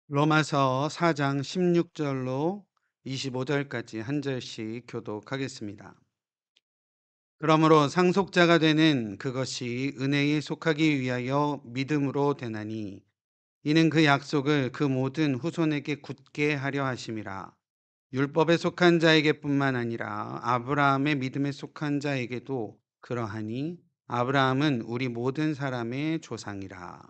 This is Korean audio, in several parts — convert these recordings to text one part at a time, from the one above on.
로마서 4장 16절로 25절까지 한 절씩 교독하겠습니다. 그러므로 상속자가 되는 그것이 은혜에 속하기 위하여 믿음으로 되나니 이는 그 약속을 그 모든 후손에게 굳게 하려 하심이라. 율법에 속한 자에게뿐만 아니라 아브라함의 믿음에 속한 자에게도 그러하니 아브라함은 우리 모든 사람의 조상이라.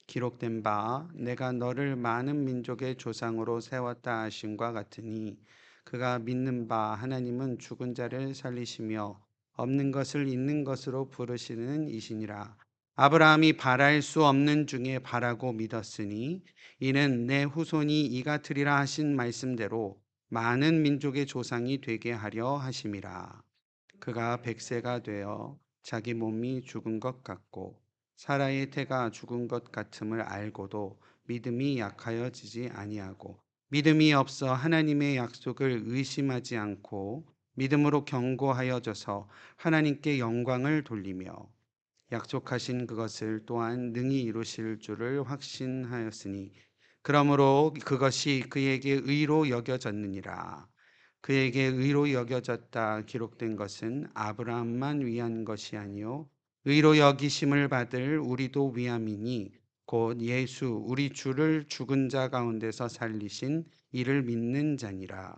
기록된 바 내가 너를 많은 민족의 조상으로 세웠다 하심과 같으니 그가 믿는 바 하나님은 죽은 자를 살리시며 없는 것을 있는 것으로 부르시는 이시니라. 아브라함이 바랄 수 없는 중에 바라고 믿었으니 이는 내 후손이 이 같으리라 하신 말씀대로 많은 민족의 조상이 되게 하려 하심이라. 그가 100세가 되어 자기 몸이 죽은 것 같고 사라의 태가 죽은 것 같음을 알고도 믿음이 약하여지지 아니하고 믿음이 없어 하나님의 약속을 의심하지 않고 믿음으로 견고하여져서 하나님께 영광을 돌리며 약속하신 그것을 또한 능히 이루실 줄을 확신하였으니 그러므로 그것이 그에게 의로 여겨졌느니라. 그에게 의로 여겨졌다 기록된 것은 아브라함만 위한 것이 아니요 의로 여기심을 받을 우리도 위함이니 곧 예수 우리 주를 죽은 자 가운데서 살리신 이를 믿는 자니라.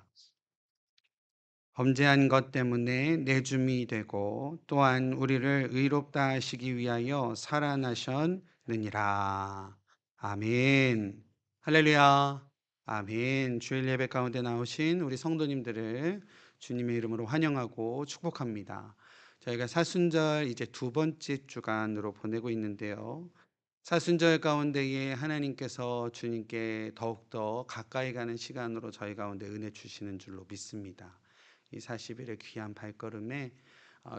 범죄한 것 때문에 내줌이 되고 또한 우리를 의롭다 하시기 위하여 살아나셨느니라. 아멘. 할렐루야. 아멘. 주일 예배 가운데 나오신 우리 성도님들을 주님의 이름으로 환영하고 축복합니다. 저희가 사순절 이제 두 번째 주간으로 보내고 있는데요. 사순절 가운데에 하나님께서 주님께 더욱더 가까이 가는 시간으로 저희 가운데 은혜 주시는 줄로 믿습니다. 이 40일의 귀한 발걸음에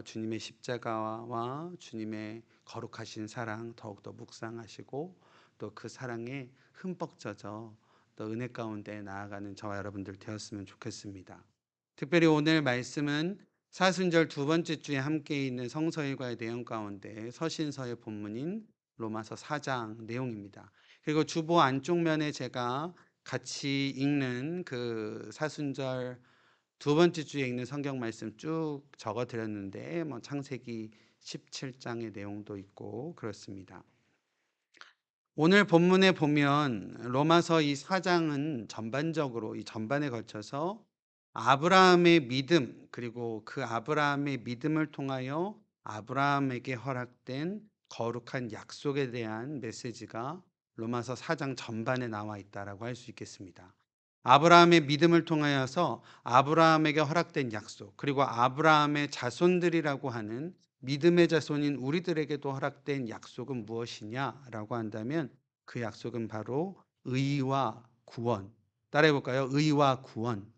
주님의 십자가와 주님의 거룩하신 사랑 더욱더 묵상하시고 또 그 사랑에 흠뻑 젖어 또 은혜 가운데 나아가는 저와 여러분들 되었으면 좋겠습니다. 특별히 오늘 말씀은 사순절 두 번째 주에 함께 있는 성서일과의 내용 가운데 서신서의 본문인 로마서 4장 내용입니다. 그리고 주보 안쪽 면에 제가 같이 읽는 그 사순절 두 번째 주에 읽는 성경 말씀 쭉 적어 드렸는데 창세기 17장의 내용도 있고 그렇습니다. 오늘 본문에 보면 로마서 이 4장은 전반적으로 이 전반에 걸쳐서 아브라함의 믿음 그리고 그 아브라함의 믿음을 통하여 아브라함에게 허락된 거룩한 약속에 대한 메시지가 로마서 4장 전반에 나와 있다라고 할 수 있겠습니다. 아브라함의 믿음을 통하여서 아브라함에게 허락된 약속 그리고 아브라함의 자손들이라고 하는 믿음의 자손인 우리들에게도 허락된 약속은 무엇이냐라고 한다면 그 약속은 바로 의와 구원. 따라해 볼까요? 의와 구원.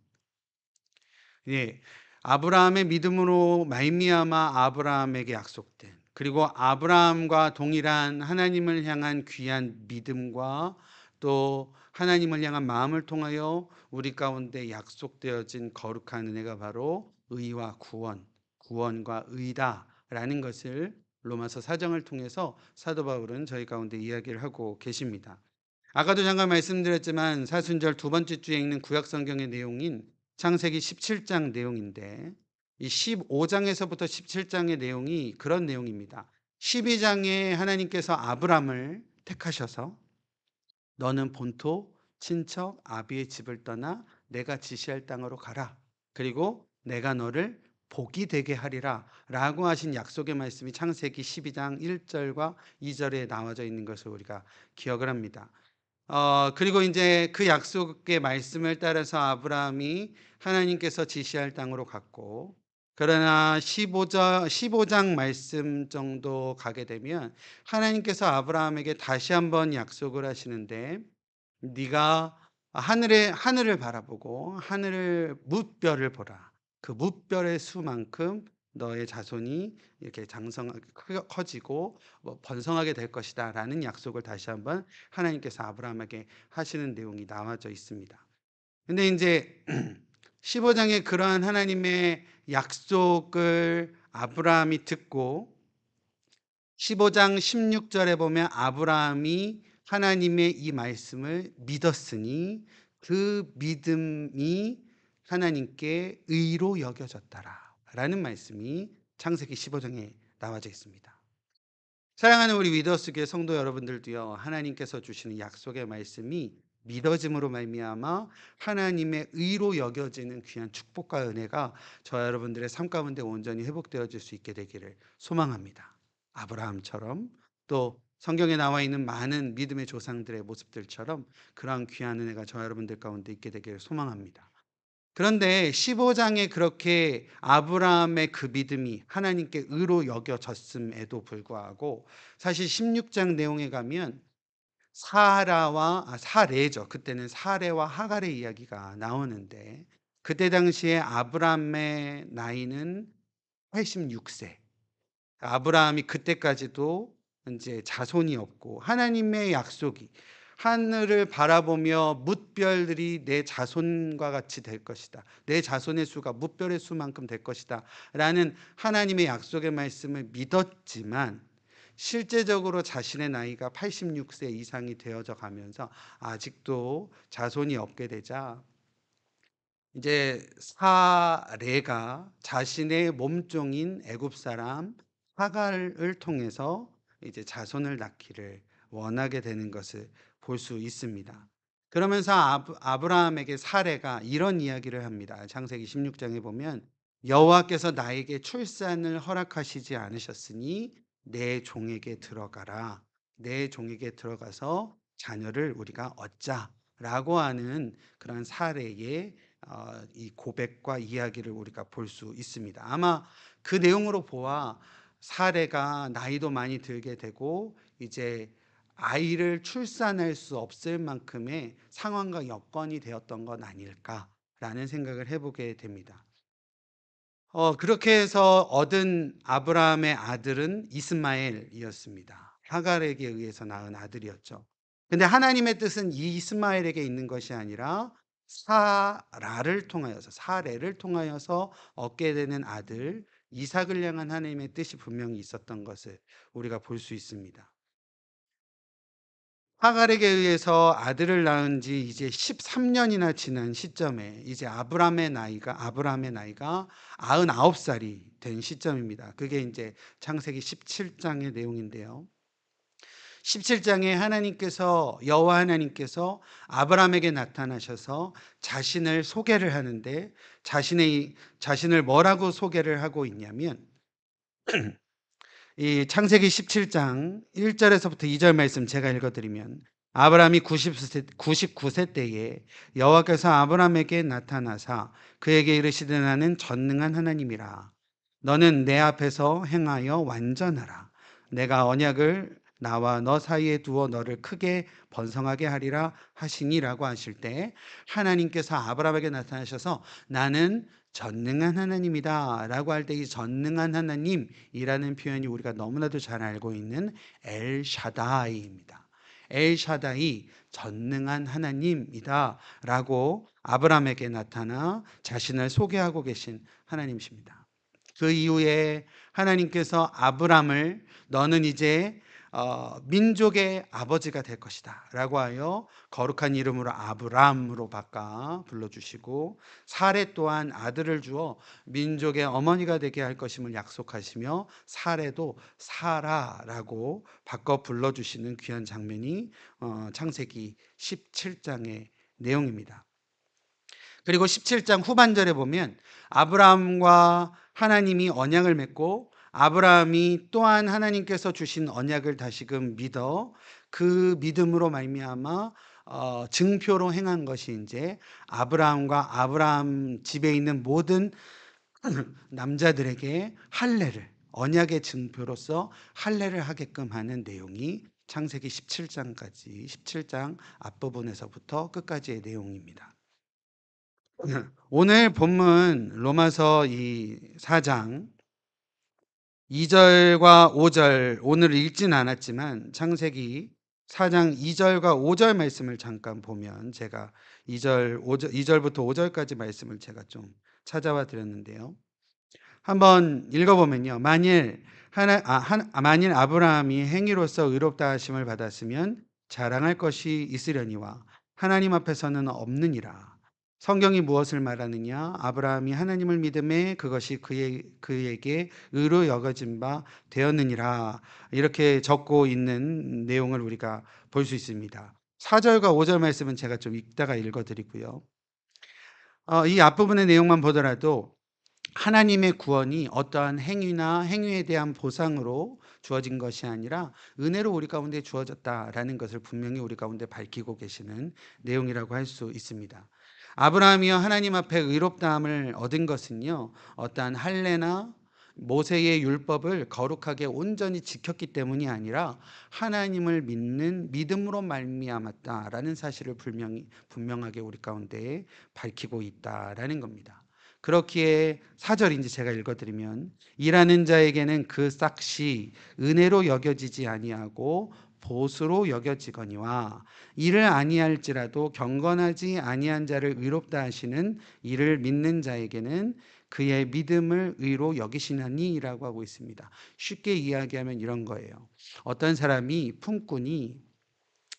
예. 아브라함의 믿음으로 말미암아 아브라함에게 약속된 그리고 아브라함과 동일한 하나님을 향한 귀한 믿음과 또 하나님을 향한 마음을 통하여 우리 가운데 약속되어진 거룩한 은혜가 바로 의와 구원, 구원과 의다라는 것을 로마서 사정을 통해서 사도 바울은 저희 가운데 이야기를 하고 계십니다. 아까도 잠깐 말씀드렸지만 사순절 두 번째 주에 읽는 구약 성경의 내용인 창세기 17장 내용인데 이 15장에서부터 17장의 내용이 그런 내용입니다. 12장에 하나님께서 아브람을 택하셔서 너는 본토 친척 아비의 집을 떠나 내가 지시할 땅으로 가라. 그리고 내가 너를 복이 되게 하리라 라고 하신 약속의 말씀이 창세기 12장 1절과 2절에 나와져 있는 것을 우리가 기억을 합니다. 그리고 이제 그 약속의 말씀을 따라서 아브라함이 하나님께서 지시할 땅으로 갔고, 그러나 15장 말씀 정도 가게 되면 하나님께서 아브라함에게 다시 한번 약속을 하시는데, 네가 하늘을 바라보고 하늘을 뭇별을 보라. 그 뭇별의 수만큼 너의 자손이 이렇게 장성하게 커지고 번성하게 될 것이다라는 약속을 다시 한번 하나님께서 아브라함에게 하시는 내용이 나와져 있습니다. 근데 이제 15장에 그러한 하나님의 약속을 아브라함이 듣고 15장 16절에 보면 아브라함이 하나님의 이 말씀을 믿었으니 그 믿음이 하나님께 의로 여겨졌더라라는 말씀이 창세기 15장에 나와져 있습니다. 사랑하는 우리 위더스 교회 성도 여러분들도요. 하나님께서 주시는 약속의 말씀이 믿어짐으로 말미암아 하나님의 의로 여겨지는 귀한 축복과 은혜가 저와 여러분들의 삶 가운데 온전히 회복되어질 수 있게 되기를 소망합니다. 아브라함처럼 또 성경에 나와 있는 많은 믿음의 조상들의 모습들처럼 그러한 귀한 은혜가 저와 여러분들 가운데 있게 되기를 소망합니다. 그런데 15장에 그렇게 아브라함의 그 믿음이 하나님께 의로 여겨졌음에도 불구하고 사실 16장 내용에 가면 사레죠. 그때는 사레와 하갈의 이야기가 나오는데 그때 당시에 아브라함의 나이는 86세. 아브라함이 그때까지도 이제 자손이 없고 하나님의 약속이 하늘을 바라보며 뭇별들이 내 자손과 같이 될 것이다. 내 자손의 수가 뭇별의 수만큼 될 것이다. 라는 하나님의 약속의 말씀을 믿었지만 실제적으로 자신의 나이가 86세 이상이 되어져 가면서 아직도 자손이 없게 되자 이제 사레가 자신의 몸종인 애굽 사람 하갈을 통해서 이제 자손을 낳기를 원하게 되는 것을 볼 수 있습니다. 그러면서 아브라함에게 사레가 이런 이야기를 합니다. 창세기 16장에 보면 여호와께서 나에게 출산을 허락하시지 않으셨으니 내 종에게 들어가라. 내 종에게 들어가서 자녀를 우리가 얻자라고 하는 그런 사레의 이 고백과 이야기를 우리가 볼 수 있습니다. 아마 그 내용으로 보아 사례가 나이도 많이 들게 되고 이제 아이를 출산할 수 없을 만큼의 상황과 여건이 되었던 건 아닐까라는 생각을 해보게 됩니다. 그렇게 해서 얻은 아브라함의 아들은 이스마엘이었습니다. 하갈에게 의해서 낳은 아들이었죠. 근데 하나님의 뜻은 이 이스마엘에게 있는 것이 아니라 사레를 통하여서 얻게 되는 아들 이삭을 향한 하나님의 뜻이 분명히 있었던 것을 우리가 볼 수 있습니다. 하갈에게 의해서 아들을 낳은 지 이제 13년이나 지난 시점에 이제 아브라함의 나이가 99살이 된 시점입니다. 그게 이제 창세기 17장의 내용인데요. 17장에 여호와 하나님께서 아브라함에게 나타나셔서 자신을 소개를 하는데 자신을 뭐라고 소개를 하고 있냐면 이 창세기 17장 1절에서부터 2절 말씀 제가 읽어드리면 아브라함이 99세 때에 여호와께서 아브라함에게 나타나사 그에게 이르시되 나는 전능한 하나님이라. 너는 내 앞에서 행하여 완전하라. 내가 언약을 나와 너 사이에 두어 너를 크게 번성하게 하리라 하시니라고 하실 때 하나님께서 아브라함에게 나타나셔서 나는 전능한 하나님이다 라고 할 때 이 전능한 하나님이라는 표현이 우리가 너무나도 잘 알고 있는 엘샤다이입니다. 엘샤다이 전능한 하나님이다 라고 아브라함에게 나타나 자신을 소개하고 계신 하나님이십니다. 그 이후에 하나님께서 아브람을 너는 이제 민족의 아버지가 될 것이다 라고 하여 거룩한 이름으로 아브람으로 바꿔 불러주시고 사레 또한 아들을 주어 민족의 어머니가 되게 할 것임을 약속하시며 사레도 사라라고 바꿔 불러주시는 귀한 장면이 창세기 17장의 내용입니다. 그리고 17장 후반절에 보면 아브라함과 하나님이 언약을 맺고 아브라함이 또한 하나님께서 주신 언약을 다시금 믿어 그 믿음으로 말미암아 증표로 행한 것이 이제 아브라함과 아브라함 집에 있는 모든 남자들에게 언약의 증표로서 할례를 하게끔 하는 내용이 창세기 17장 앞부분에서부터 끝까지의 내용입니다. 오늘 본문 로마서 이 4장 2절과 5절 오늘 읽진 않았지만 창세기 4장 2절과 5절 말씀을 잠깐 보면 제가 2절부터 5절까지 말씀을 제가 좀 찾아와 드렸는데요. 한번 읽어보면요. 만일 아브라함이 행위로서 의롭다 하심을 받았으면 자랑할 것이 있으려니와 하나님 앞에서는 없느니라. 성경이 무엇을 말하느냐? 아브라함이 하나님을 믿음에 그것이 그에게 의로 여겨진 바 되었느니라. 이렇게 적고 있는 내용을 우리가 볼 수 있습니다. 4절과 5절 말씀은 제가 좀 읽다가 읽어드리고요. 이 앞부분의 내용만 보더라도 하나님의 구원이 어떠한 행위나 행위에 대한 보상으로 주어진 것이 아니라 은혜로 우리 가운데 주어졌다라는 것을 분명히 우리 가운데 밝히고 계시는 내용이라고 할 수 있습니다. 아브라함이요 하나님 앞에 의롭다함을 얻은 것은요 어떠한 할례나 모세의 율법을 거룩하게 온전히 지켰기 때문이 아니라 하나님을 믿는 믿음으로 말미암았다라는 사실을 분명하게 우리 가운데 밝히고 있다라는 겁니다. 그렇기에 4절 이제 제가 읽어드리면 일하는 자에게는 그 싹이 은혜로 여겨지지 아니하고 보수로 여겨지거니와 이를 아니할지라도 경건하지 아니한 자를 의롭다 하시는 이를 믿는 자에게는 그의 믿음을 의로 여기시나니라고 하고 있습니다. 쉽게 이야기하면 이런 거예요. 어떤 사람이 품꾼이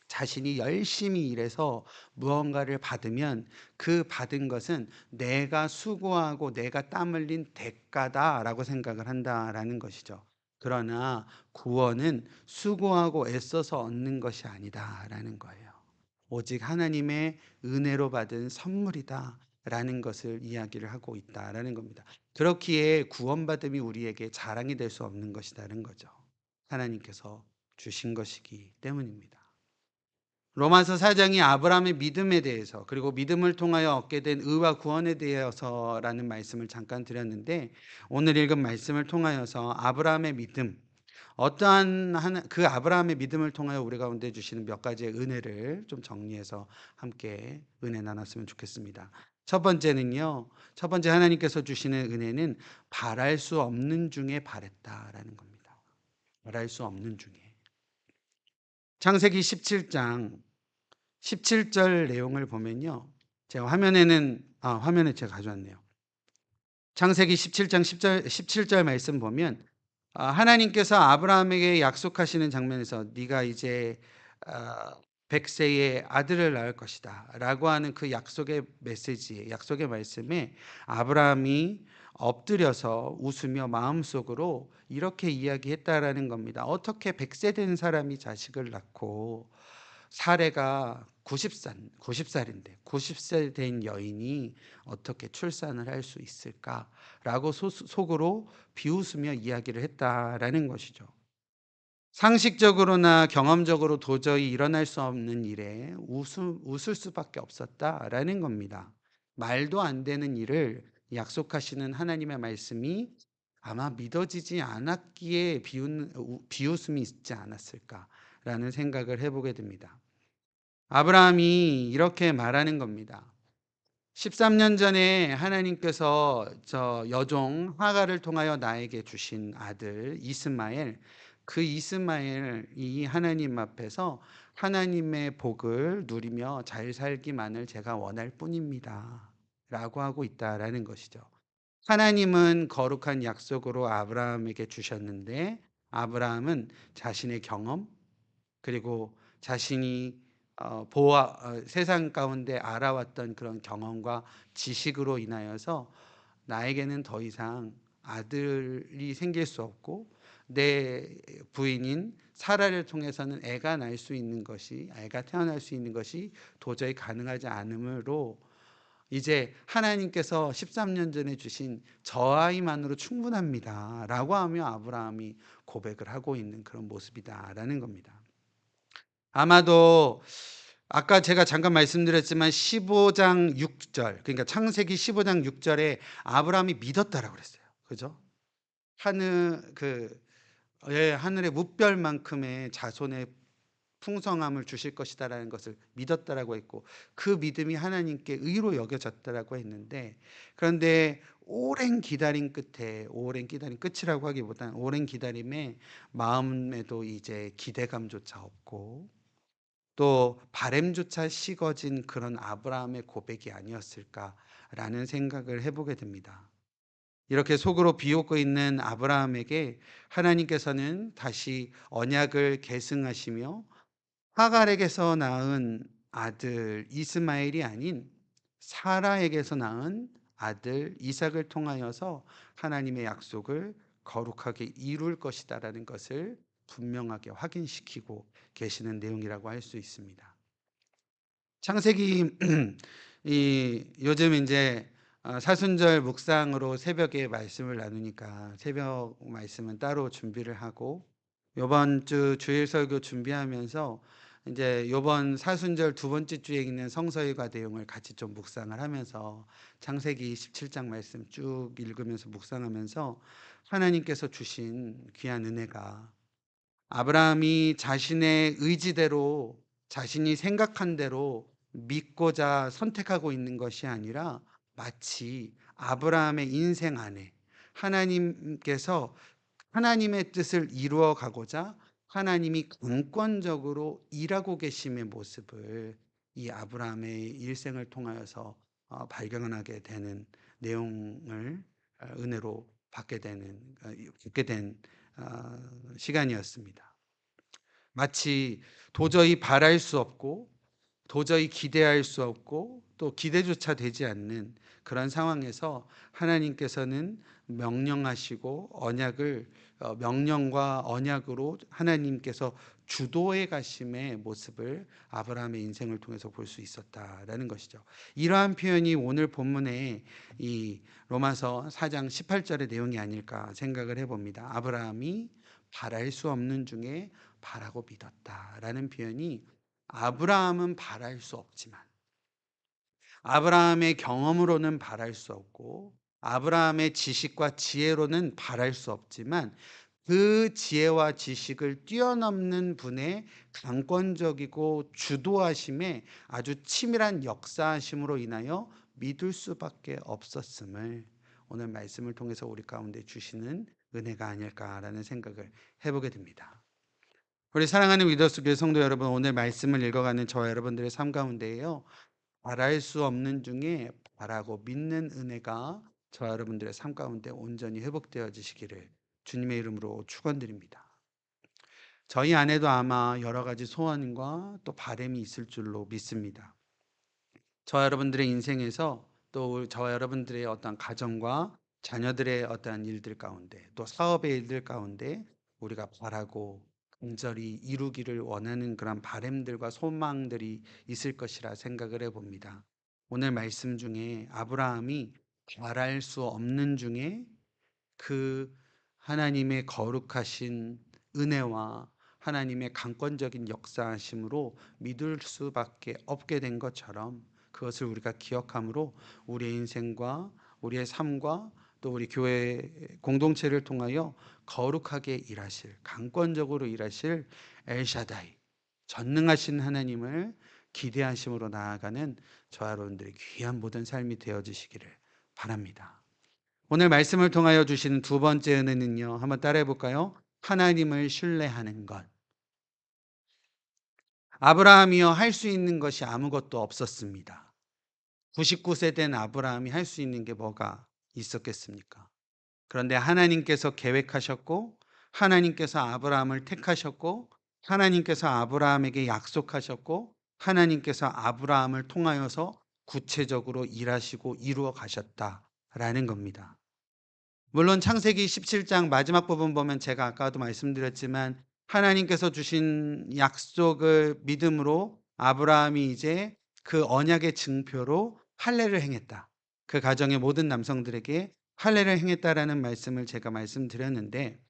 자신이 열심히 일해서 무언가를 받으면 그 받은 것은 내가 수고하고 내가 땀 흘린 대가다라고 생각을 한다라는 것이죠. 그러나 구원은 수고하고 애써서 얻는 것이 아니다라는 거예요. 오직 하나님의 은혜로 받은 선물이다라는 것을 이야기를 하고 있다라는 겁니다. 그렇기에 구원받음이 우리에게 자랑이 될 수 없는 것이다라는 거죠. 하나님께서 주신 것이기 때문입니다. 로마서 4장이 아브라함의 믿음에 대해서 그리고 믿음을 통하여 얻게 된 의와 구원에 대해서라는 말씀을 잠깐 드렸는데 오늘 읽은 말씀을 통하여서 아브라함의 믿음 그 아브라함의 믿음을 통하여 우리 가운데 주시는 몇 가지의 은혜를 좀 정리해서 함께 은혜 나눴으면 좋겠습니다. 첫 번째 하나님께서 주시는 은혜는 바랄 수 없는 중에 바랬다라는 겁니다. 바랄 수 없는 중에. 창세기 17장 17절 내용을 보면요. 제가 화면에 제가 가져왔네요. 창세기 17장 17절 말씀 보면 하나님께서 아브라함에게 약속하시는 장면에서 네가 이제 100세의 아들을 낳을 것이다 라고 하는 그 약속의 메시지, 약속의 말씀에 아브라함이 엎드려서 웃으며 마음속으로 이렇게 이야기했다라는 겁니다. 어떻게 100세 된 사람이 자식을 낳고 사례가 90살인데 90세 된 여인이 어떻게 출산을 할 수 있을까라고 속으로 비웃으며 이야기를 했다라는 것이죠. 상식적으로나 경험적으로 도저히 일어날 수 없는 일에 웃을 수밖에 없었다라는 겁니다. 말도 안 되는 일을 약속하시는 하나님의 말씀이 아마 믿어지지 않았기에 비웃음이 있지 않았을까라는 생각을 해보게 됩니다. 아브라함이 이렇게 말하는 겁니다. 13년 전에 하나님께서 저 여종 하가를 통하여 나에게 주신 아들 이스마엘, 그 이스마엘이 하나님 앞에서 하나님의 복을 누리며 잘 살기만을 제가 원할 뿐입니다. 라고 하고 있다라는 것이죠. 하나님은 거룩한 약속으로 아브라함에게 주셨는데 아브라함은 자신의 경험 그리고 자신이 세상 가운데 알아왔던 그런 경험과 지식으로 인하여서 나에게는 더 이상 아들이 생길 수 없고 내 부인인 사라를 통해서는 애가 태어날 수 있는 것이 도저히 가능하지 않으므로 이제 하나님께서 13년 전에 주신 저 아이만으로 충분합니다 라고 하며 아브라함이 고백을 하고 있는 그런 모습이다라는 겁니다. 아마도 아까 제가 잠깐 말씀드렸지만 15장 6절 그러니까 창세기 15장 6절에 아브라함이 믿었다라고 그랬어요. 그죠? 하늘의 무별만큼의 자손의 풍성함을 주실 것이다라는 것을 믿었다라고 했고 그 믿음이 하나님께 의로 여겨졌다라고 했는데 그런데 오랜 기다림 끝이라고 하기보다는 오랜 기다림에 마음에도 이제 기대감조차 없고 또 바램조차 식어진 그런 아브라함의 고백이 아니었을까라는 생각을 해보게 됩니다. 이렇게 속으로 비웃고 있는 아브라함에게 하나님께서는 다시 언약을 계승하시며 하갈에게서 낳은 아들 이스마엘이 아닌 사라에게서 낳은 아들 이삭을 통하여서 하나님의 약속을 거룩하게 이룰 것이다라는 것을 분명하게 확인시키고 계시는 내용이라고 할 수 있습니다. 창세기 이 요즘 이제 사순절 묵상으로 새벽에 말씀을 나누니까 새벽 말씀은 따로 준비를 하고 요번 주 주일 설교 준비하면서 이제 요번 사순절 두 번째 주에 있는 성서일과 내용을 같이 좀 묵상을 하면서 창세기 17장 말씀 쭉 읽으면서 묵상하면서 하나님께서 주신 귀한 은혜가 아브라함이 자신의 의지대로 자신이 생각한 대로 믿고자 선택하고 있는 것이 아니라 마치 아브라함의 인생 안에 하나님께서 하나님의 뜻을 이루어 가고자 하나님이 강권적으로 일하고 계심의 모습을 이 아브라함의 일생을 통하여서 발견하게 되는 내용을 은혜로 받게 된 시간이었습니다. 마치 도저히 바랄 수 없고 도저히 기대할 수 없고 또 기대조차 되지 않는 그런 상황에서 하나님께서는 명령하시고 명령과 언약으로 하나님께서 주도해 가심의 모습을 아브라함의 인생을 통해서 볼 수 있었다라는 것이죠. 이러한 표현이 오늘 본문의 이 로마서 4장 18절의 내용이 아닐까 생각을 해봅니다. 아브라함이 바랄 수 없는 중에 바라고 믿었다라는 표현이 아브라함은 바랄 수 없지만 아브라함의 경험으로는 바랄 수 없고 아브라함의 지식과 지혜로는 바랄 수 없지만 그 지혜와 지식을 뛰어넘는 분의 강권적이고 주도하심에 아주 치밀한 역사하심으로 인하여 믿을 수밖에 없었음을 오늘 말씀을 통해서 우리 가운데 주시는 은혜가 아닐까라는 생각을 해보게 됩니다. 우리 사랑하는 위더스 교회 성도 여러분, 오늘 말씀을 읽어가는 저와 여러분들의 삶 가운데에요, 바랄 수 없는 중에 바라고 믿는 은혜가 저와 여러분들의 삶 가운데 온전히 회복되어지시기를 주님의 이름으로 축원드립니다. 저희 안에도 아마 여러 가지 소원과 또 바람이 있을 줄로 믿습니다. 저와 여러분들의 인생에서 또 저와 여러분들의 어떤 가정과 자녀들의 어떠한 일들 가운데 또 사업의 일들 가운데 우리가 바라고 간절히 이루기를 원하는 그런 바람들과 소망들이 있을 것이라 생각을 해봅니다. 오늘 말씀 중에 아브라함이 바랄 수 없는 중에 그 하나님의 거룩하신 은혜와 하나님의 강권적인 역사하심으로 믿을 수밖에 없게 된 것처럼 그것을 우리가 기억함으로 우리의 인생과 우리의 삶과 또 우리 교회 공동체를 통하여 거룩하게 일하실, 강권적으로 일하실 엘샤다이, 전능하신 하나님을 기대하심으로 나아가는 저와 여러분들의 귀한 모든 삶이 되어지시기를 바랍니다. 오늘 말씀을 통하여 주시는 두 번째 은혜는요, 한번 따라해 볼까요? 하나님을 신뢰하는 것. 아브라함이요, 할 수 있는 것이 아무것도 없었습니다. 99세 된 아브라함이 할 수 있는 게 뭐가 있었겠습니까? 그런데 하나님께서 계획하셨고 하나님께서 아브라함을 택하셨고 하나님께서 아브라함에게 약속하셨고 하나님께서 아브라함을 통하여서 구체적으로 일하시고 이루어 가셨다라는 겁니다. 물론 창세기 17장 마지막 부분 보면 제가 아까도 말씀드렸지만 하나님께서 주신 약속을 믿음으로 아브라함이 이제 그 언약의 증표로 할례를 행했다. 그 가정의 모든 남성들에게 할례를 행했다라는 말씀을 제가 말씀드렸는데,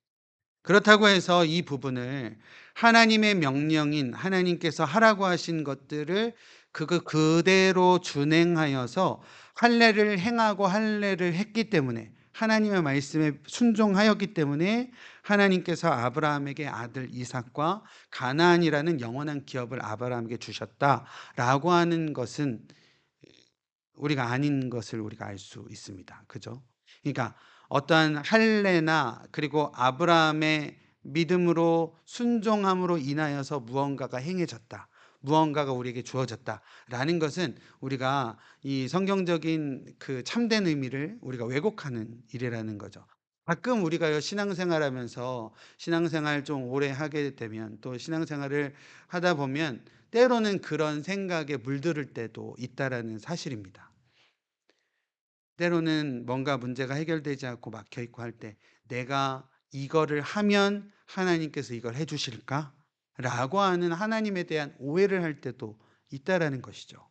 그렇다고 해서 이 부분을 하나님의 명령인 하나님께서 하라고 하신 것들을 그거 그대로 준행하여서 할례를 행하고 할례를 했기 때문에 하나님의 말씀에 순종하였기 때문에 하나님께서 아브라함에게 아들 이삭과 가나안이라는 영원한 기업을 아브라함에게 주셨다라고 하는 것은 우리가 아닌 것을 우리가 알 수 있습니다. 그죠? 그러니까 어떠한 할례나 그리고 아브라함의 믿음으로 순종함으로 인하여서 무언가가 행해졌다, 무언가가 우리에게 주어졌다라는 것은 우리가 이 성경적인 그 참된 의미를 우리가 왜곡하는 일이라는 거죠. 가끔 우리가요, 신앙생활하면서 신앙생활 좀 오래 하게 되면 또 신앙생활을 하다 보면 때로는 그런 생각에 물들을 때도 있다라는 사실입니다. 때로는 뭔가 문제가 해결되지 않고 막혀 있고 할 때 '내가 이거를 하면 하나님께서 이걸 해 주실까?' 라고 하는 하나님에 대한 오해를 할 때도 있다라는 것이죠.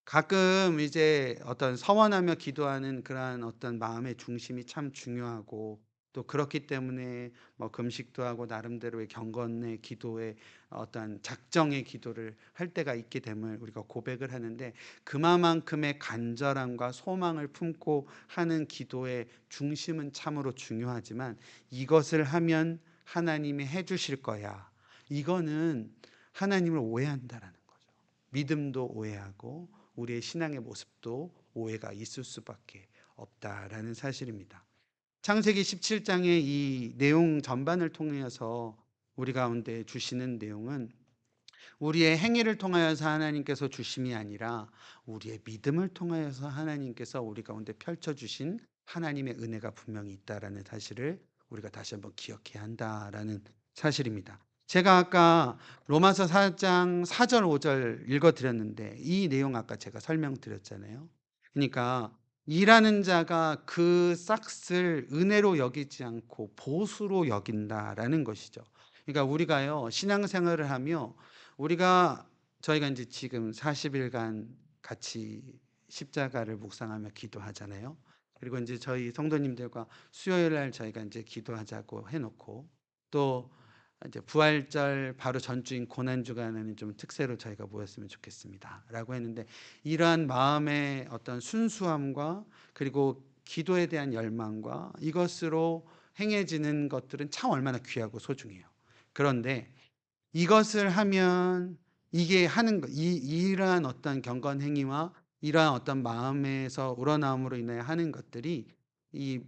가끔 이제 어떤 서원하며 기도하는 그러한 어떤 마음의 중심이 참 중요하고, 또 그렇기 때문에 뭐 금식도 하고 나름대로의 경건의 기도의 어떤 작정의 기도를 할 때가 있게 됨을 우리가 고백을 하는데, 그만큼의 간절함과 소망을 품고 하는 기도의 중심은 참으로 중요하지만, 이것을 하면 하나님이 해 주실 거야, 이거는 하나님을 오해한다라는 거죠. 믿음도 오해하고 우리의 신앙의 모습도 오해가 있을 수밖에 없다라는 사실입니다. 창세기 17장의 이 내용 전반을 통해서 우리 가운데 주시는 내용은, 우리의 행위를 통하여서 하나님께서 주심이 아니라 우리의 믿음을 통하여서 하나님께서 우리 가운데 펼쳐 주신 하나님의 은혜가 분명히 있다라는 사실을 우리가 다시 한번 기억해야 한다라는 사실입니다. 제가 아까 로마서 4장 4절 5절 읽어 드렸는데, 이 내용 아까 제가 설명드렸잖아요. 그러니까 일하는 자가 그 싹을 은혜로 여기지 않고 보수로 여긴다라는 것이죠. 그러니까 우리가요, 신앙생활을 하며 우리가 저희가 이제 지금 40일간 같이 십자가를 묵상하며 기도하잖아요. 그리고 이제 저희 성도님들과 수요일 날 저희가 이제 기도하자고 해놓고, 또 이제 부활절 바로 전주인 고난주간에는 좀 특세로 저희가 모였으면 좋겠습니다라고 했는데, 이러한 마음의 어떤 순수함과 그리고 기도에 대한 열망과 이것으로 행해지는 것들은 참 얼마나 귀하고 소중해요. 그런데 이것을 하면 이게 하는 거, 이러한 어떤 경건 행위와 이러한 어떤 마음에서 우러나옴으로 인해 하는 것들이 이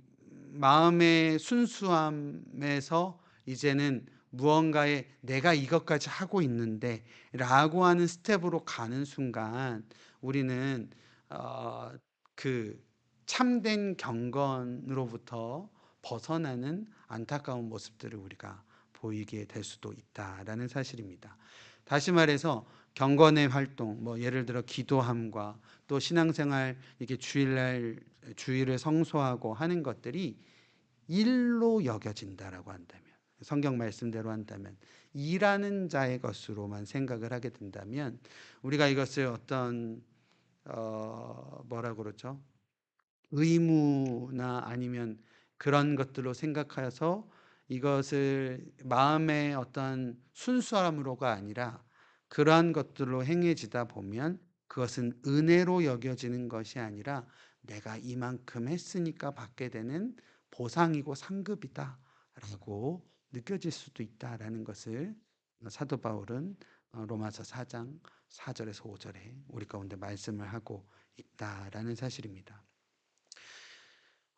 마음의 순수함에서 이제는 무언가에 '내가 이것까지 하고 있는데.'라고 하는 스텝으로 가는 순간, 우리는 어 그 참된 경건으로부터 벗어나는 안타까운 모습들을 우리가 보이게 될 수도 있다라는 사실입니다. 다시 말해서 경건의 활동, 뭐 예를 들어 기도함과 또 신앙생활, 이게 주일날 주일을 성수하고 하는 것들이 일로 여겨진다라고 한다면, 성경 말씀대로 한다면, 일하는 자의 것으로만 생각을 하게 된다면, 우리가 이것을 어떤 뭐라고 그러죠? 의무나 아니면 그런 것들로 생각하여서 이것을 마음의 어떤 순수함으로가 아니라 그러한 것들로 행해지다 보면, 그것은 은혜로 여겨지는 것이 아니라 내가 이만큼 했으니까 받게 되는 보상이고 상급이다라고 느껴질 수도 있다라는 것을 사도 바울은 로마서 4장 4절에서 5절에 우리 가운데 말씀을 하고 있다라는 사실입니다.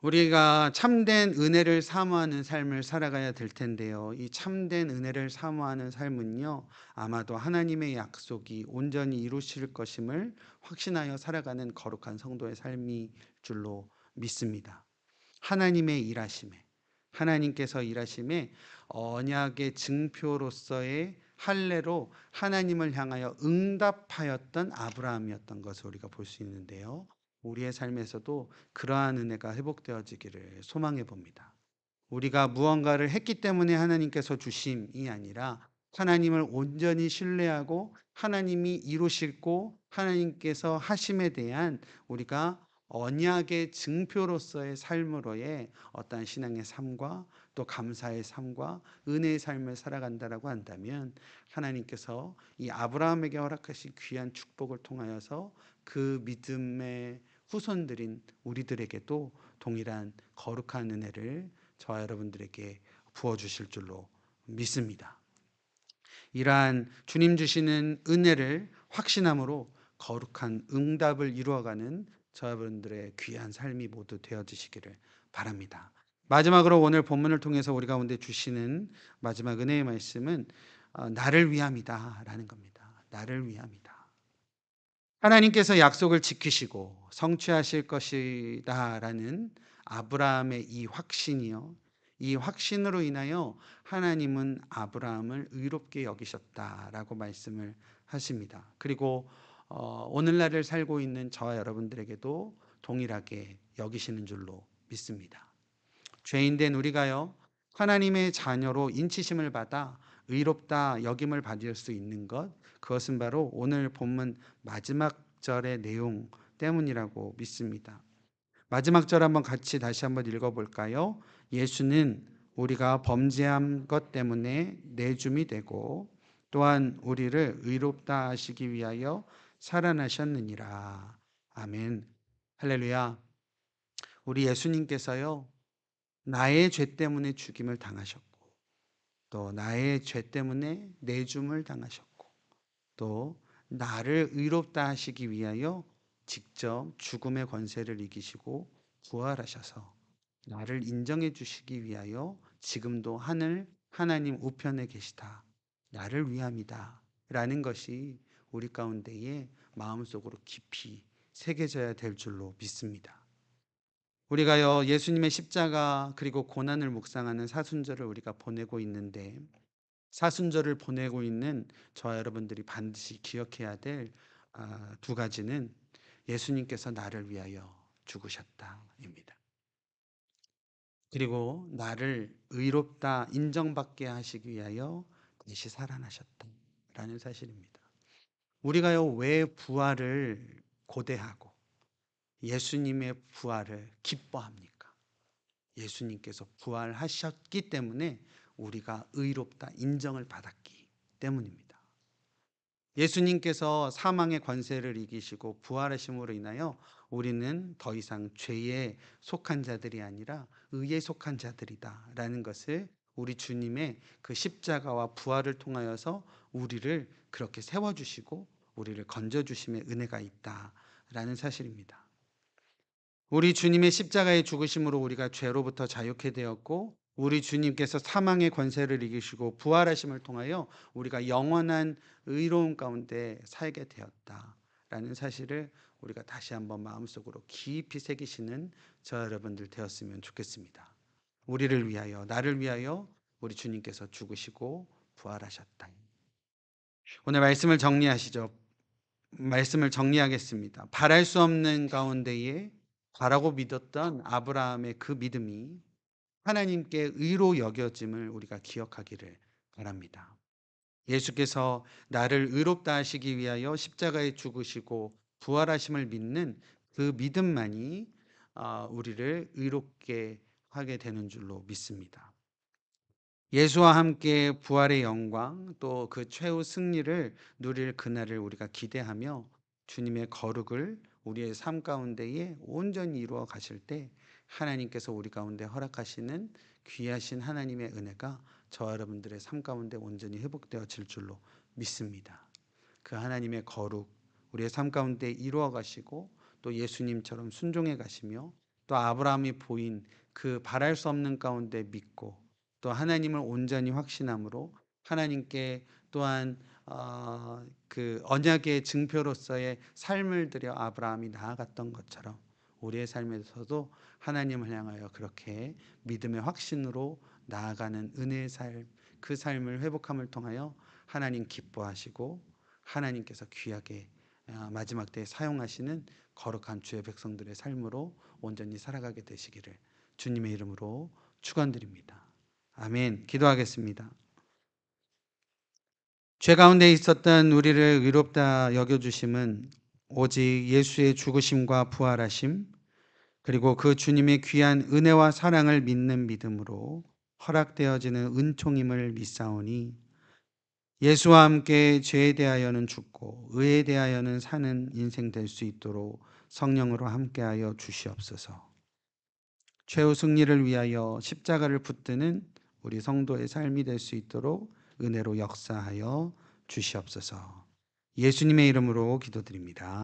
우리가 참된 은혜를 사모하는 삶을 살아가야 될 텐데요. 이 참된 은혜를 사모하는 삶은요, 아마도 하나님의 약속이 온전히 이루실 것임을 확신하여 살아가는 거룩한 성도의 삶일 줄로 믿습니다. 하나님의 일하심에, 하나님께서 일하심에 언약의 증표로서의 할례로 하나님을 향하여 응답하였던 아브라함이었던 것을 우리가 볼 수 있는데요. 우리의 삶에서도 그러한 은혜가 회복되어지기를 소망해 봅니다. 우리가 무언가를 했기 때문에 하나님께서 주심이 아니라, 하나님을 온전히 신뢰하고 하나님이 이루시고 하나님께서 하심에 대한 우리가 언약의 증표로서의 삶으로의 어떠한 신앙의 삶과 또 감사의 삶과 은혜의 삶을 살아간다라고 한다면, 하나님께서 이 아브라함에게 허락하신 귀한 축복을 통하여서 그 믿음의 후손들인 우리들에게도 동일한 거룩한 은혜를 저와 여러분들에게 부어주실 줄로 믿습니다. 이러한 주님 주시는 은혜를 확신함으로 거룩한 응답을 이루어가는 저와 여러분들의 귀한 삶이 모두 되어지시기를 바랍니다. 마지막으로 오늘 본문을 통해서 우리 가운데 주시는 마지막 은혜의 말씀은 나를 위함이다 라는 겁니다. 나를 위함이다. 하나님께서 약속을 지키시고 성취하실 것이다 라는 아브라함의 이 확신이요. 이 확신으로 인하여 하나님은 아브라함을 의롭게 여기셨다라고 말씀을 하십니다. 그리고 오늘날을 살고 있는 저와 여러분들에게도 동일하게 여기시는 줄로 믿습니다. 죄인된 우리가요, 하나님의 자녀로 인치심을 받아 의롭다 여김을 받을 수 있는 것, 그것은 바로 오늘 본문 마지막 절의 내용 때문이라고 믿습니다. 마지막 절 한번 같이 다시 한번 읽어볼까요? 예수는 우리가 범죄한 것 때문에 내줌이 되고 또한 우리를 의롭다 하시기 위하여 살아나셨느니라. 아멘. 할렐루야. 우리 예수님께서요, 나의 죄 때문에 죽임을 당하셨고, 또 나의 죄 때문에 내줌을 당하셨고, 또 나를 의롭다 하시기 위하여 직접 죽음의 권세를 이기시고 부활하셔서 나를 인정해 주시기 위하여 지금도 하나님 우편에 계시다. 나를 위함이다. 라는 것이 우리 가운데에 마음속으로 깊이 새겨져야 될 줄로 믿습니다. 우리가요, 예수님의 십자가 그리고 고난을 묵상하는 사순절을 우리가 보내고 있는데, 사순절을 보내고 있는 저와 여러분들이 반드시 기억해야 될 두 가지는 예수님께서 나를 위하여 죽으셨다입니다. 그리고 나를 의롭다 인정받게 하시기 위하여 다시 살아나셨다라는 사실입니다. 우리가요, 왜 부활을 고대하고 예수님의 부활을 기뻐합니까? 예수님께서 부활하셨기 때문에 우리가 의롭다 인정을 받았기 때문입니다. 예수님께서 사망의 권세를 이기시고 부활하심으로 인하여 우리는 더 이상 죄에 속한 자들이 아니라 의에 속한 자들이다라는 것을 우리 주님의 그 십자가와 부활을 통하여서 우리를 그렇게 세워주시고 우리를 건져주심의 은혜가 있다라는 사실입니다. 우리 주님의 십자가의 죽으심으로 우리가 죄로부터 자유케 되었고, 우리 주님께서 사망의 권세를 이기시고 부활하심을 통하여 우리가 영원한 의로움 가운데 살게 되었다라는 사실을 우리가 다시 한번 마음속으로 깊이 새기시는 저 여러분들 되었으면 좋겠습니다. 우리를 위하여, 나를 위하여 우리 주님께서 죽으시고 부활하셨다. 오늘 말씀을 정리하시죠. 말씀을 정리하겠습니다. 바랄 수 없는 가운데에 바라고 믿었던 아브라함의 그 믿음이 하나님께 의로 여겨짐을 우리가 기억하기를 바랍니다. 예수께서 나를 의롭다 하시기 위하여 십자가에 죽으시고 부활하심을 믿는 그 믿음만이 우리를 의롭게 하게 되는 줄로 믿습니다. 예수와 함께 부활의 영광 또 그 최후 승리를 누릴 그날을 우리가 기대하며 주님의 거룩을 우리의 삶 가운데에 온전히 이루어 가실 때 하나님께서 우리 가운데 허락하시는 귀하신 하나님의 은혜가 저와 여러분들의 삶 가운데 온전히 회복되어질 줄로 믿습니다. 그 하나님의 거룩 우리의 삶 가운데 이루어 가시고 또 예수님처럼 순종해 가시며 또 아브라함이 보인 그 바랄 수 없는 가운데 믿고 또 하나님을 온전히 확신함으로 하나님께 또한 그 언약의 증표로서의 삶을 들여 아브라함이 나아갔던 것처럼 우리의 삶에서도 하나님을 향하여 그렇게 믿음의 확신으로 나아가는 은혜의 삶, 그 삶을 회복함을 통하여 하나님 기뻐하시고 하나님께서 귀하게 마지막 때에 사용하시는 거룩한 주의 백성들의 삶으로 온전히 살아가게 되시기를 주님의 이름으로 축원드립니다. 아멘. 기도하겠습니다. 죄 가운데 있었던 우리를 의롭다 여겨주심은 오직 예수의 죽으심과 부활하심 그리고 그 주님의 귀한 은혜와 사랑을 믿는 믿음으로 허락되어지는 은총임을 믿사오니 예수와 함께 죄에 대하여는 죽고 의에 대하여는 사는 인생 될 수 있도록 성령으로 함께하여 주시옵소서. 최후 승리를 위하여 십자가를 붙드는 우리 성도의 삶이 될 수 있도록 은혜로 역사하여 주시옵소서. 예수님의 이름으로 기도드립니다.